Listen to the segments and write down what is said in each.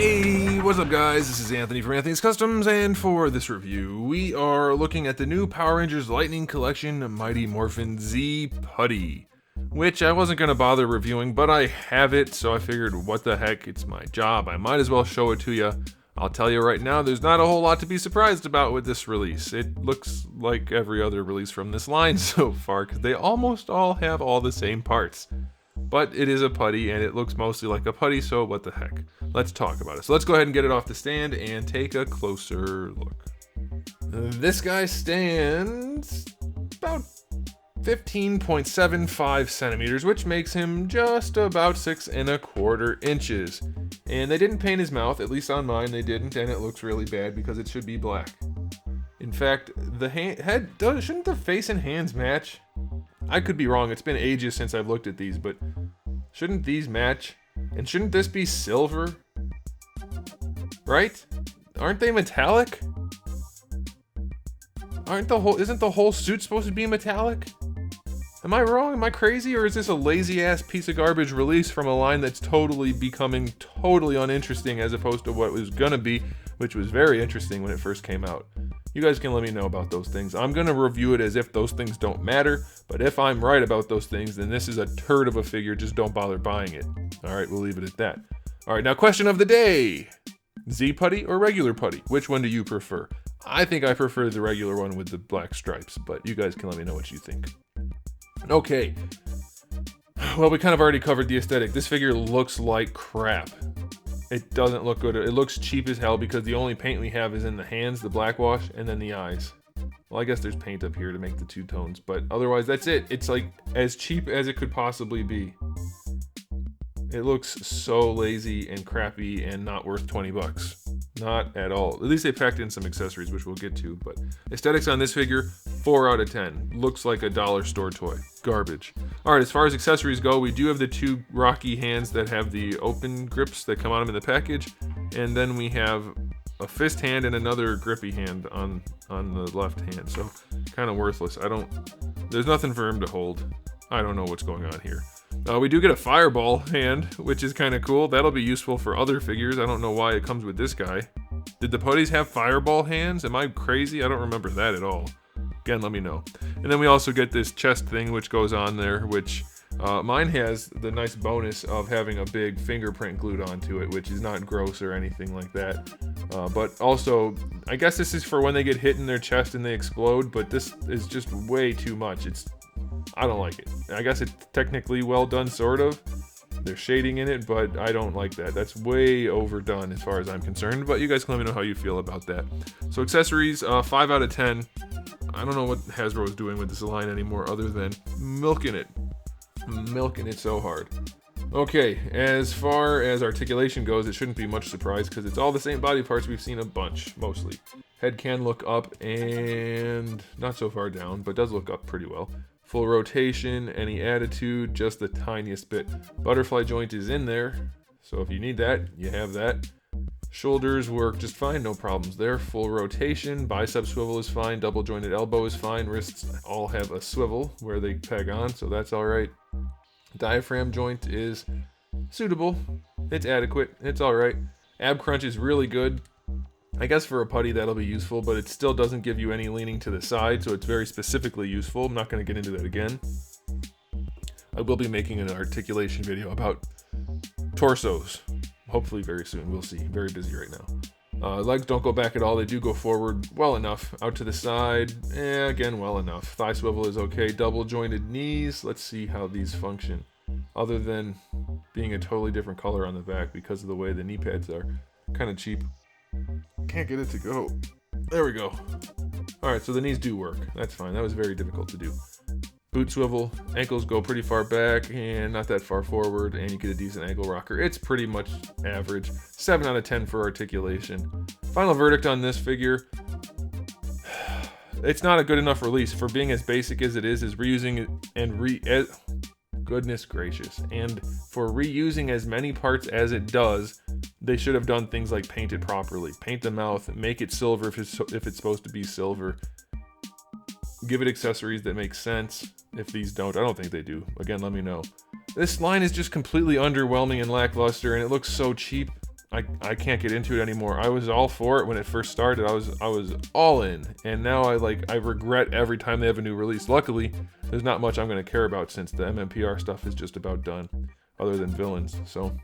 Hey, what's up guys? This is Anthony from Anthony's Customs, and for this review, we are looking at the new Power Rangers Lightning Collection Mighty Morphin Z Putty, which I wasn't going to bother reviewing, but I have it, so I figured what the heck, it's my job, I might as well show it to you. I'll tell you right now, there's not a whole lot to be surprised about with this release. It looks like every other release from this line so far, because they almost all have all the same parts. But it is a putty, and it looks mostly like a putty, so what the heck. Let's talk about it. So let's go ahead and get it off the stand and take a closer look. This guy stands about 15.75 centimeters, which makes him just about 6¼ inches. And they didn't paint his mouth, at least on mine they didn't, and it looks really bad because it should be black. In fact, the head, shouldn't the face and hands match? I could be wrong, it's been ages since I've looked at these, but shouldn't these match? And shouldn't this be silver? Right? Aren't they metallic? Isn't the whole suit supposed to be metallic? Am I wrong? Am I crazy? Or is this a lazy ass piece of garbage release from a line that's totally becoming totally uninteresting as opposed to what it was gonna be, which was very interesting when it first came out? You guys can let me know about those things. I'm gonna review it as if those things don't matter, but if I'm right about those things, then this is a turd of a figure, just don't bother buying it. Alright, we'll leave it at that. Alright, now question of the day. Z putty or regular putty? Which one do you prefer? I think I prefer the regular one with the black stripes, but you guys can let me know what you think. Okay. Well, we kind of already covered the aesthetic. This figure looks like crap. It doesn't look good. It looks cheap as hell because the only paint we have is in the hands, the black wash, and then the eyes. Well, I guess there's paint up here to make the two tones, but otherwise that's it. It's like as cheap as it could possibly be. It looks so lazy and crappy and not worth 20 bucks. Not at all. At least they packed in some accessories, which we'll get to, but aesthetics on this figure, 4 out of 10. Looks like a dollar store toy. Garbage. Alright, as far as accessories go, we do have the two rocky hands that have the open grips that come on them in the package, and then we have a fist hand and another grippy hand on the left hand, so kind of worthless. There's nothing for him to hold. I don't know what's going on here. We do get a fireball hand, which is kind of cool. That'll be useful for other figures. I don't know why it comes with this guy. Did the putties have fireball hands? Am I crazy? I don't remember that at all. Again, let me know. And then we also get this chest thing which goes on there, which mine has the nice bonus of having a big fingerprint glued onto it, which is not gross or anything like that. But also, I guess this is for when they get hit in their chest and they explode, but this is just way too much. I don't like it. I guess it's technically well done, sort of. There's shading in it, but I don't like that. That's way overdone as far as I'm concerned, but you guys can let me know how you feel about that. So accessories, 5 out of 10. I don't know what Hasbro is doing with this line anymore other than milking it. Milking it so hard. Okay, as far as articulation goes, it shouldn't be much surprise because it's all the same body parts we've seen a bunch, mostly. Head can look up and not so far down, but does look up pretty well. Full rotation, any attitude, just the tiniest bit. Butterfly joint is in there, so if you need that, you have that. Shoulders work just fine, no problems there. Full rotation, bicep swivel is fine, double jointed elbow is fine. Wrists all have a swivel where they peg on, so that's alright. Diaphragm joint is suitable, it's adequate, it's alright. Ab crunch is really good. I guess for a putty that'll be useful, but it still doesn't give you any leaning to the side, so it's very specifically useful. I'm not going to get into that again. I will be making an articulation video about torsos, hopefully very soon. We'll see. Very busy right now. Legs don't go back at all. They do go forward well enough. Out to the side, again, well enough. Thigh swivel is okay. Double jointed knees. Let's see how these function. Other than being a totally different color on the back because of the way the knee pads are. Kind of cheap. Can't get it to go. There we go. Alright, so the knees do work. That's fine. That was very difficult to do. Boot swivel. Ankles go pretty far back and not that far forward, and you get a decent ankle rocker. It's pretty much average. 7 out of 10 for articulation. Final verdict on this figure. It's not a good enough release. For being as basic as it is reusing it and goodness gracious. And for reusing as many parts as it does, they should have done things like paint it properly. Paint the mouth, make it silver if it's supposed to be silver. Give it accessories that make sense. If these don't, I don't think they do. Again, let me know. This line is just completely underwhelming and lackluster, and it looks so cheap. I can't get into it anymore. I was all for it when it first started. I was all in, and now I regret every time they have a new release. Luckily, there's not much I'm going to care about since the MMPR stuff is just about done, other than villains. So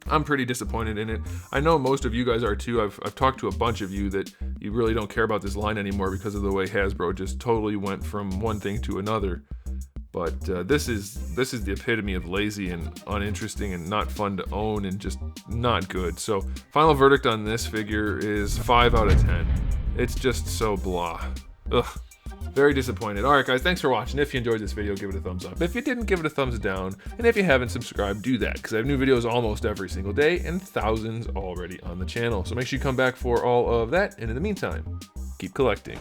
I'm pretty disappointed in it. I know most of you guys are too. I've talked to a bunch of you that you really don't care about this line anymore because of the way Hasbro just totally went from one thing to another. But this is the epitome of lazy and uninteresting and not fun to own and just not good. So final verdict on this figure is 5 out of 10. It's just so blah. Ugh. Very disappointed. Alright guys, thanks for watching. If you enjoyed this video, give it a thumbs up. If you didn't, give it a thumbs down. And if you haven't subscribed, do that, because I have new videos almost every single day and thousands already on the channel. So make sure you come back for all of that. And in the meantime, keep collecting.